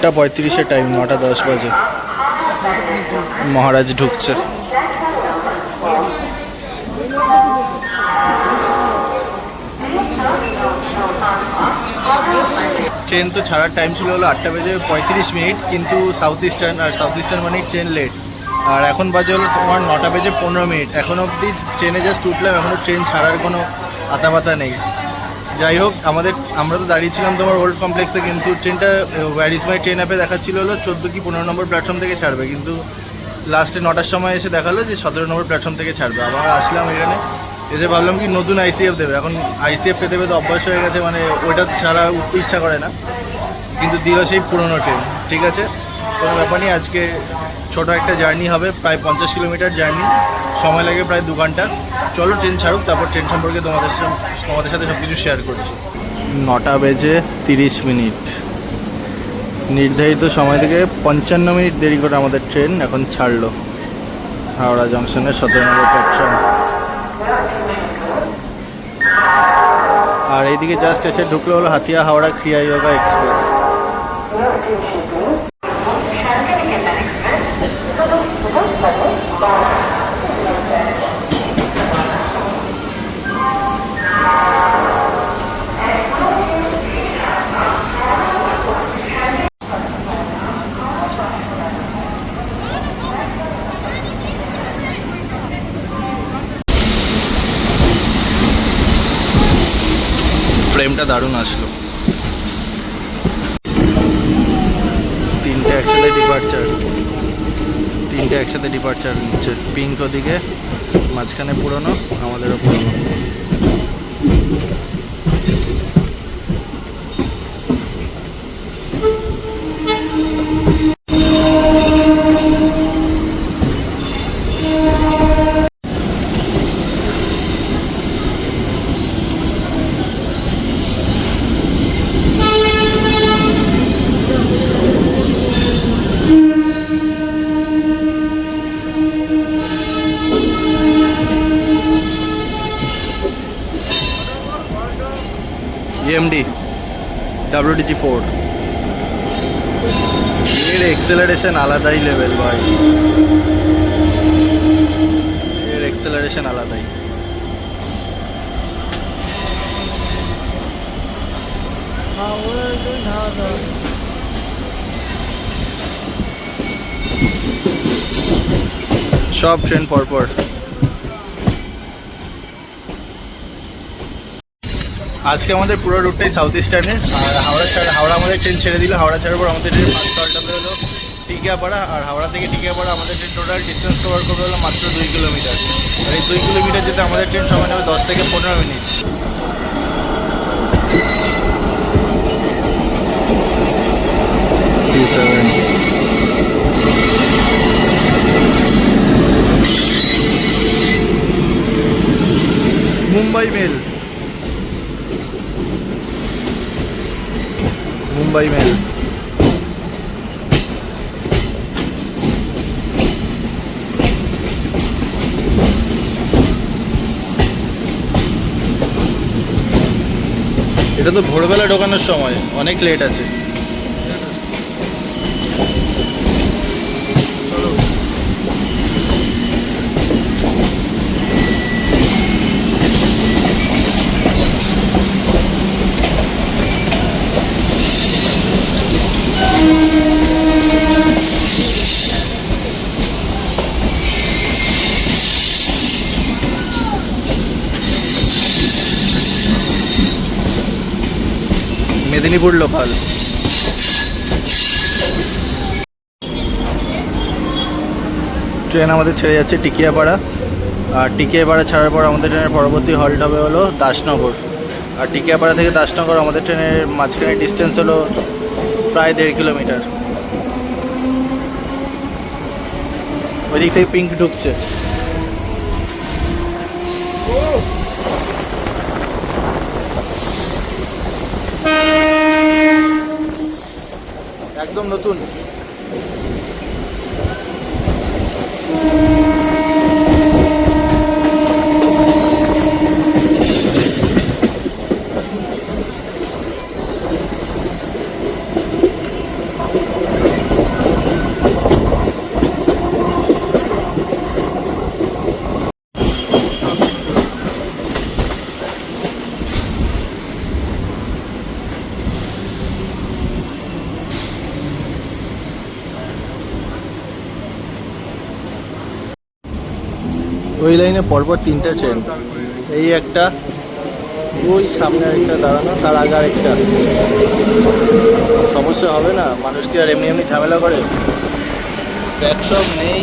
8:35 time, 9:10 বাজে। মহারাজ ঢুকছে। Train তো ছাড়ার টাইম ছিল হলো 8:35, কিন্তু সাউথ ইস্টার্ন মানে ট্রেন লেট। আর এখন বাজে হলো তোমার 9:15। এখন অবধি ট্রেনে জাস্ট উঠলাম, এখনও ট্রেন ছাড়ার কোনো আতাপাতা নেই। যাই হোক, আমরা তো দাঁড়িয়েছিলাম তোমার ওল্ড কমপ্লেক্সে, কিন্তু ট্রেনটা ওয়্যার ইজ মাই ট্রেন অ্যাপে দেখাচ্ছিল হলো 14 কি 15 নম্বর প্ল্যাটফর্ম থেকে ছাড়বে, কিন্তু লাস্টে 9টার সময় এসে দেখালো যে 17 নম্বর প্ল্যাটফর্ম থেকে ছাড়বে। আবার আসলাম এখানে, এসে ভাবলাম কি নতুন আইসিএফ দেবে। এখন আইসিএফ পেতে পেতে অভ্যাস হয়ে গেছে, মানে ওইটা ছাড়া উঠতে ইচ্ছা করে না, কিন্তু দিল সেই পুরনো ট্রেন। ঠিক আছে, কোনো ব্যাপার নেই। আজকে ছোটো একটা জার্নি হবে, প্রায় 50 কিলোমিটার জার্নি, সময় লাগে প্রায় 2 ঘন্টা। চলো ট্রেন ছাড়ুক, তারপর ট্রেন সম্পর্কে তোমাদের সাথে সব কিছু শেয়ার করছি। 9:30, নির্ধারিত সময় থেকে 55 মিনিট দেরি করে আমাদের ট্রেন এখন ছাড়লো হাওড়া জংশনের 17 নম্বর প্ল্যাটফর্ম। আর এইদিকে জাস্ট এসে ঢুকলো হলো হাতিয়া হাওড়া ক্রিয়া যোগা এক্সপ্রেস। ফ্রেমটা দারুণ আসলো। 3টে একসাথে ডিপার্চার নিচ্ছে। পিঙ্ক ওদিকে, মাঝখানে পুরনো, আমাদেরও পুরনো। এমডি WDG4 এর এক্সেলারেশন আলাদাই লেভেল ভাই, এর এক্সেলারেশন আলাদাই। সব ট্রেন পরপর। আজকে আমাদের পুরো রুটটাই সাউথ ইস্টার্নের। আর হাওড়া আমাদের ট্রেন ছেড়ে দিল। হাওড়া ছাড়ার পর আমাদের ট্রেন ফার্স্ট হল্ট হলো টিকিয়াপাড়া। আর হাওড়া থেকে টিকিয়াপাড়া আমাদের ট্রেন টোটাল ডিস্টেন্স কভার করবে হলো মাত্র 2 কিলোমিটার। আর এই 2 কিলোমিটার যেতে আমাদের ট্রেন সময় নেবে 10 থেকে 15 মিনিট। মুম্বাই মেল। এটা তো ভোরবেলা ঢোকানোর সময়, অনেক লেট আছে। মেদিনীপুর লোকাল। ট্রেন আমাদের ছেড়ে যাচ্ছে টিকিয়াপাড়া। আর টিকিয়াপাড়া ছাড়ার পর আমাদের ট্রেনের পরবর্তী হল্ট হবে হলো দাসনগর। আর টিকিয়াপাড়া থেকে দাসনগর আমাদের ট্রেনের মাঝখানে ডিস্টেন্স হলো প্রায় 1.5 কিলোমিটার। ওই দিক থেকে পিঙ্ক ঢুকছে। একদম নতুন। ওই লাইনে পরপর 3টে ট্রেন, এই একটা, ওই সামনে একটা দাঁড়ানো, তার আগে আরেকটা। সমস্যা হবে না? মানুষ কি আর এমনি এমনি ঝামেলা করে? ব্যাগ সব নেই।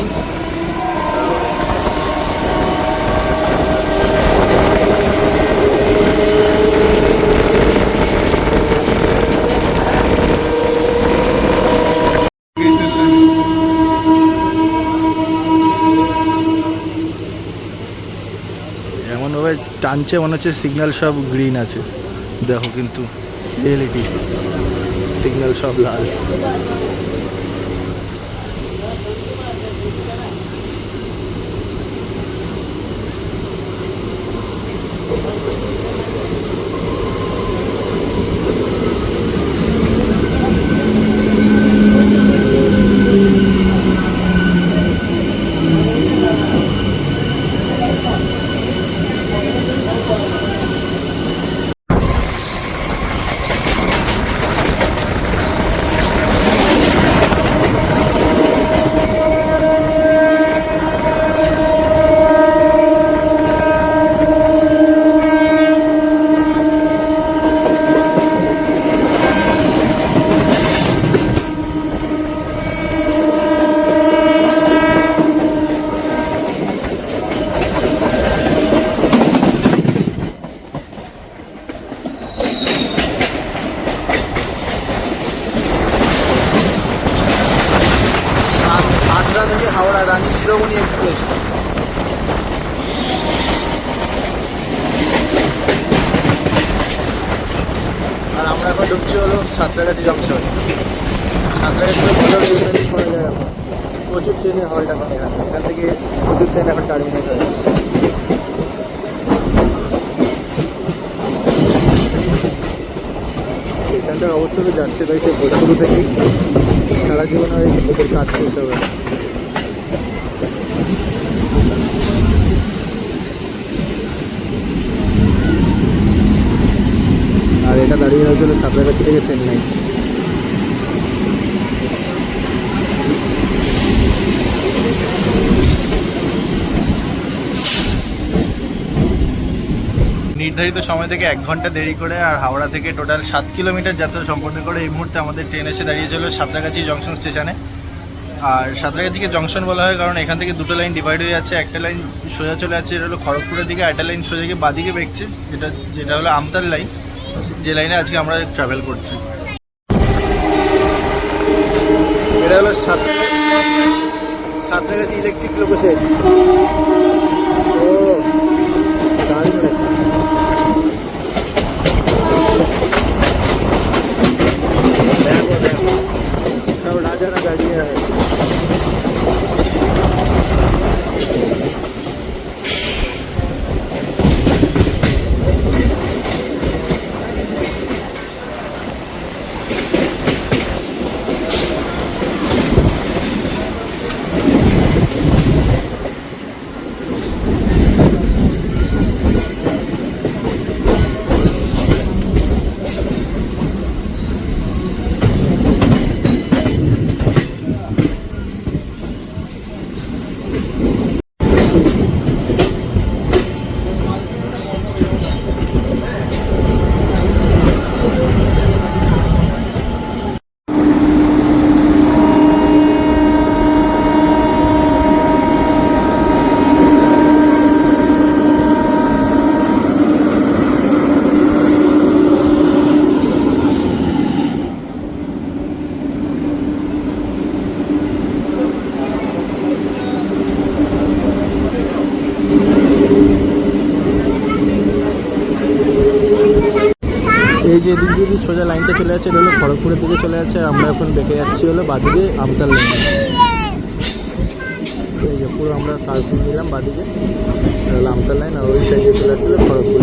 এমনভাবে টানছে মনে হচ্ছে সিগন্যাল সব গ্রিন আছে, দেখো কিন্তু রিয়েলিটি সিগন্যাল সব লাল। আদ্রা থেকে হাওড়া রানী শিরোমণি এক্সপ্রেস। আর আমরা এখন ঢুকছি হলো সাঁতরাগাছি জংশন। সাঁতরাগাছি করা যায়, প্রচুর ট্রেনে হল্ট এখন এখান থেকে প্রচুর ট্রেন এখন টার্মিনেট হয়েছে। স্টেশনটার অবস্থা তো যাচ্ছে, তাই সে শুরু থেকেই সারা জীবন ওদের কাজ শেষ হবে। আর এটা দাঁড়িয়ে রয়েছিল সাঁতরাগাছি থেকে চেন্নাই। নির্ধারিত সময় থেকে 1 ঘন্টা দেরি করে আর হাওড়া থেকে টোটাল 7 কিলোমিটার যাত্রা সম্পন্ন করে এই মুহূর্তে আমাদের ট্রেন এসে দাঁড়িয়েছিল সাঁতরাগাছি জংশন স্টেশনে। আর সাঁতরাগাছিকে জংশন বলা হয় কারণ এখান থেকে দুটো লাইন ডিভাইড হয়ে যাচ্ছে। একটা লাইন সোজা চলে যাচ্ছে, এটা হলো খড়গপুরের দিকে, একটা লাইন সোজা গিয়ে বাদিকে বেঁকছে, যেটা হলো আমতার লাইন, যে লাইনে আজকে আমরা ট্রাভেল করছি। এটা হলো সাঁতরাগাছি ইলেকট্রিক লোকোশেড। ও দারুণ, দেখো দেখো সব রাজারা দাঁড়িয়ে আছে। এই যে দিক দিয়ে সোজা লাইনটা চলে যাচ্ছে, এটা হলো খড়গপুরের দিকে চলে যাচ্ছে। আর আমরা এখন বেঁকে যাচ্ছি হলো বাদিকে আমতার লাইন। এই যে পুরো আমরা কার্পুর নিলাম বাদিকে, এটা হলো আমতার লাইন, আর ওই সাইডে চলে যাচ্ছিল খড়গপুর।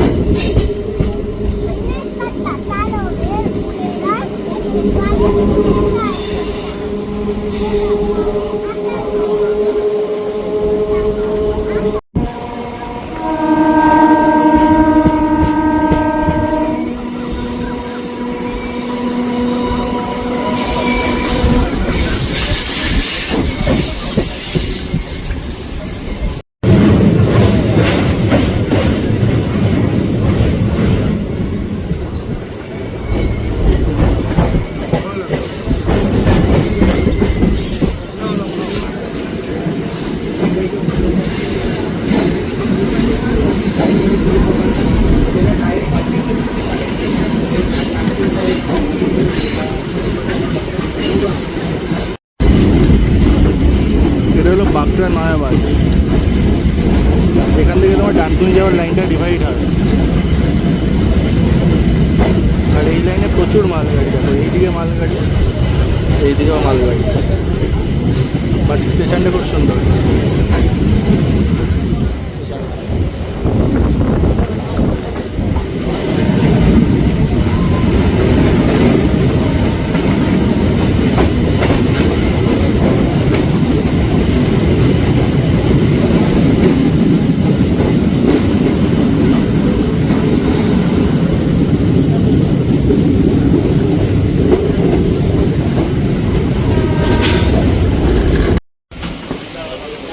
বাঁকুড়া নয়াবাদ। এখান থেকে তোমার ডানকুনি যাওয়ার লাইনটা ডিভাইড হয়। আর এই লাইনে প্রচুর মালগাড়ি, দেখো এইদিকে মালগাড়ি, এইদিকেও মালগাড়ি। বাট স্টেশনটা খুব সুন্দর।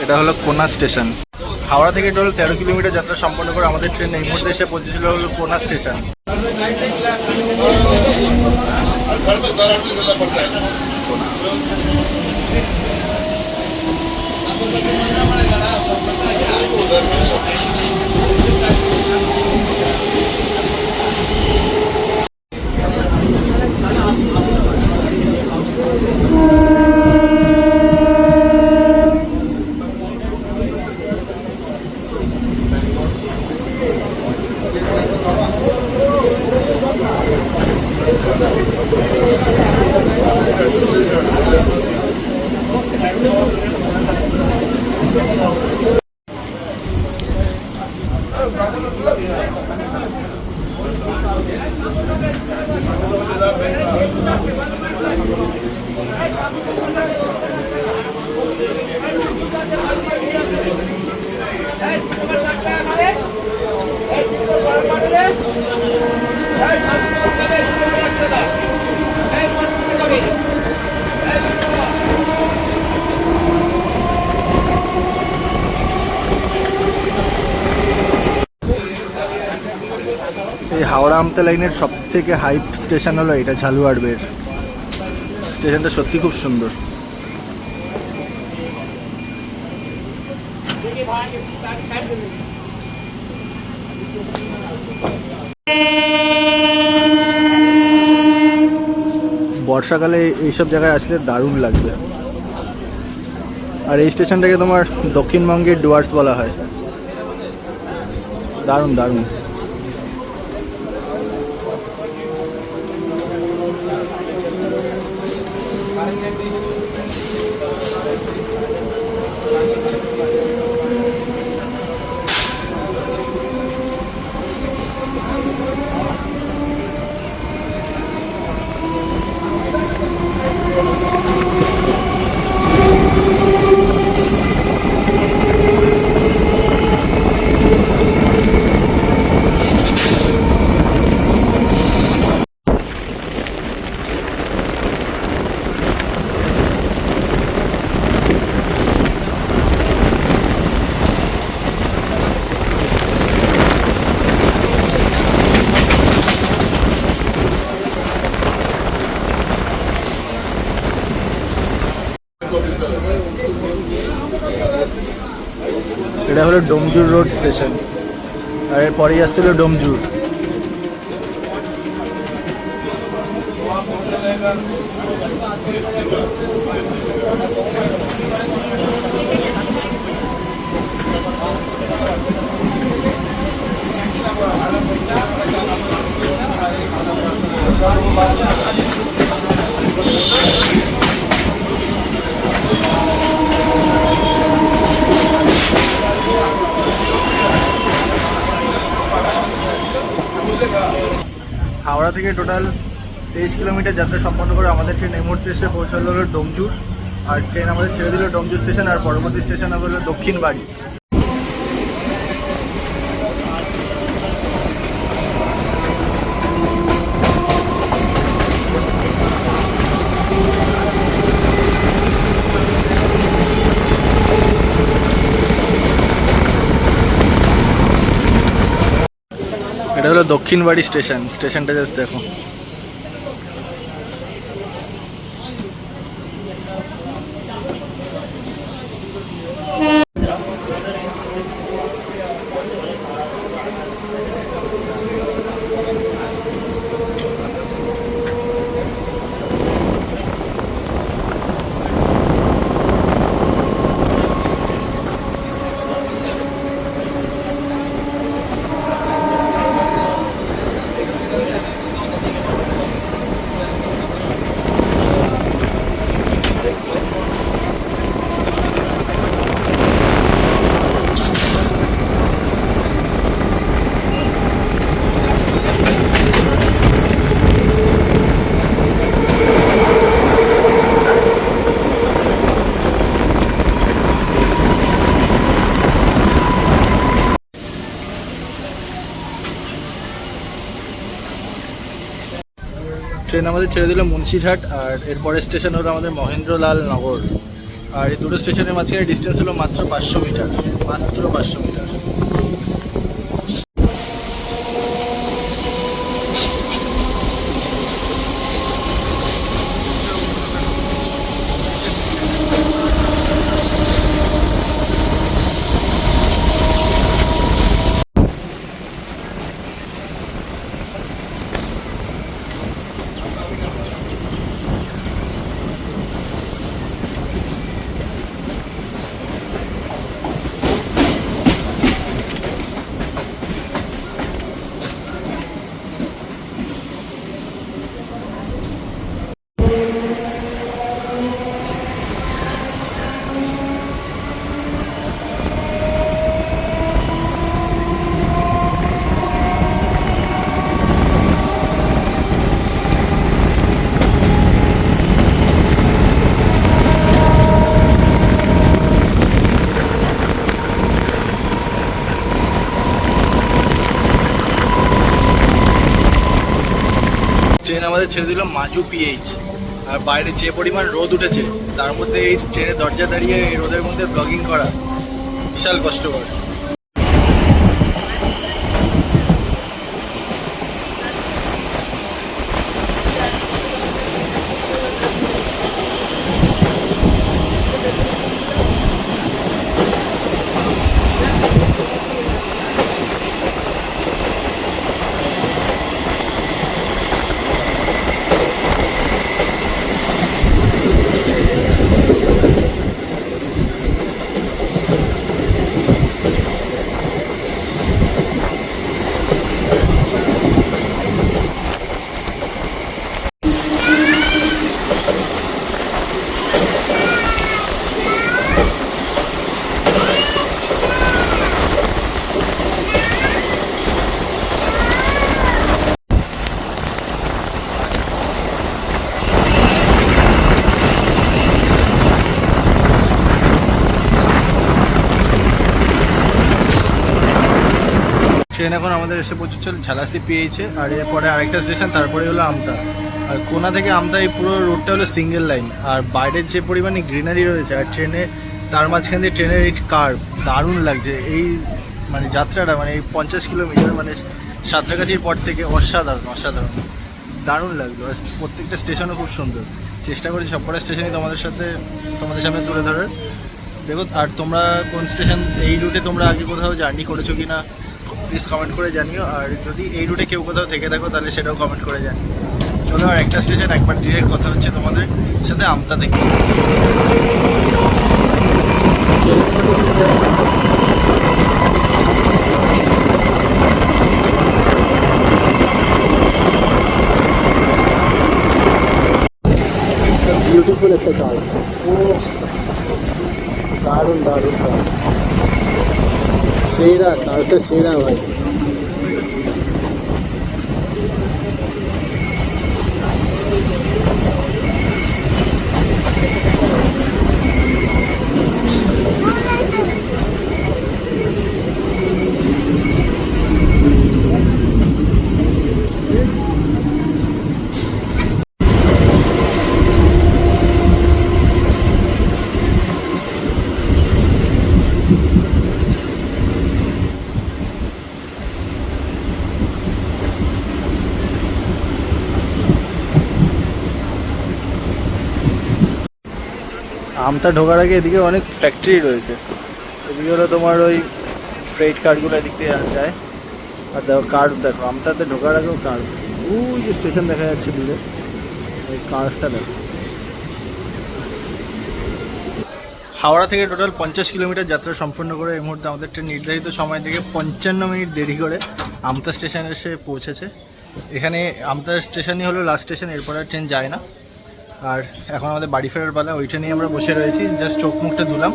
এটা হলো কোনা স্টেশন। হাওড়া থেকে টোটাল 13 কিলোমিটার যাত্রা সম্পন্ন করে আমাদের ট্রেন এই মুহূর্তে এসে পৌঁছেছিল হলো কোনা স্টেশন। এই হাওড়া আমতা লাইনের সব থেকে হাইট স্টেশন হলো এটা ঝালুয়াড়বের। স্টেশনটা সত্যি খুব সুন্দর। বর্ষাকালে এইসব জায়গায় আসলে দারুণ লাগবে। আর এই স্টেশনটাকে তোমার দক্ষিণবঙ্গের ডুয়ার্স বলা হয়। দারুণ দারুণ। এটা হলো ডোমজুর রোড স্টেশন। আর এরপরেই আসছিল ডোমজুর। হাওড়া থেকে টোটাল 23 কিলোমিটার যাত্রা সম্পন্ন করে আমাদের ট্রেন এই মুহূর্তে এসে পৌঁছালো হলো ডোমজুর। আর ট্রেন আমাদের ছেড়ে দিল ডোমজুর স্টেশন। আর পরবর্তী স্টেশন হলো দক্ষিণবাড়ি। এটা হলো দক্ষিণবাড়ি স্টেশন। স্টেশনটা জাস্ট দেখো। ট্রেন আমাদের ছেড়ে দিল মুন্সিরহাট, আর এরপরের স্টেশন হলো আমাদের মহেন্দ্রলাল নগর। আর এই দুটো স্টেশনের মাঝখানে ডিস্টেন্স হলো মাত্র 500 মিটার, মাত্র 500 মিটার। ট্রেন আমাদের ছেড়ে দিল মাজু পিএইচ। আর বাইরে যে পরিমাণ রোদ উঠেছে, তার মধ্যে এই ট্রেনের দরজা দাঁড়িয়ে এই রোদের মধ্যে ব্লগিং করা বিশাল কষ্টকর। ট্রেন এখন আমাদের এসে পৌঁছেছিল ঝালাসি পিএইচে। আর এরপরে আরেকটা স্টেশন, তারপরে হলো আমতা। আর কোনা থেকে আমতা এই পুরো রোডটা হলো সিঙ্গেল লাইন। আর বাইরের যে পরিমাণে গ্রিনারি রয়েছে, আর ট্রেনে তার মাঝখান দিয়ে ট্রেনের এই কার্ভ দারুণ লাগছে। এই মানে যাত্রাটা, মানে এই 50 কিলোমিটার, মানে সাঁতরাগাছির পর থেকে অসাধারণ অসাধারণ দারুণ লাগলো। আর প্রত্যেকটা স্টেশনও খুব সুন্দর। চেষ্টা করি সবকটা স্টেশনই তোমাদের সামনে তুলে ধরার। দেখো, আর তোমরা কোন স্টেশন, এই রুটে তোমরা আগে কোথাও জার্নি করেছো কি না প্লিজ কমেন্ট করে জানিও। আর যদি এই রুটে কেউ কোথাও থেকে থাকো তাহলে সেটাও কমেন্ট করে জানিও। চলো, আর একটা স্টেশন একবার ডিরেক্ট কথা হচ্ছে তোমাদের সাথে আমতা থেকে। বিউটিফুল একটা কাজ, ও দারুণ দারুণ কাজ, সেরা কাজটা, সেরা ভাই। আমতা ঢোকার আগে এদিকে অনেক ফ্যাক্টরি রয়েছে। এদিকে হলো তোমার ওই ফ্রেট কারগুলো এদিক দিয়ে যায়। আর দেখো কার্ভ, দেখো আমতাতে ঢোকার আগেও কার্ভ। ওই যে স্টেশন দেখা যাচ্ছে দূরে, ওই কার্ভটা দেখো। হাওড়া থেকে টোটাল 50 কিলোমিটার যাত্রা সম্পন্ন করে এই মুহূর্তে আমাদের ট্রেন নির্ধারিত সময় থেকে 55 মিনিট দেরি করে আমতা স্টেশনে এসে পৌঁছেছে। এখানে আমতা স্টেশনই হলো লাস্ট স্টেশন, এরপরে ট্রেন যায় না। আর এখন আমাদের বাড়ি ফেরার পালা, ওই ট্রেনেই আমরা বসে রয়েছি। জাস্ট চোখ মুখটা ধুলাম,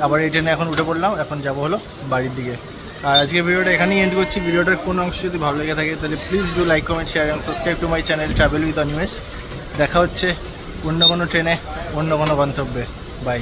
আবার এই ট্রেনে এখন উঠে পড়লাম। এখন যাবো হলো বাড়ির দিকে। আর আজকে ভিডিওটা এখানেই এন্ড করছি। ভিডিওটার কোনো অংশ যদি ভালো লেগে থাকে তাহলে please do like, comment, share এবং subscribe to my channel travel with Animesh. দেখা হচ্ছে অন্য কোনো ট্রেনে, অন্য কোনো গন্তব্যে। বাই।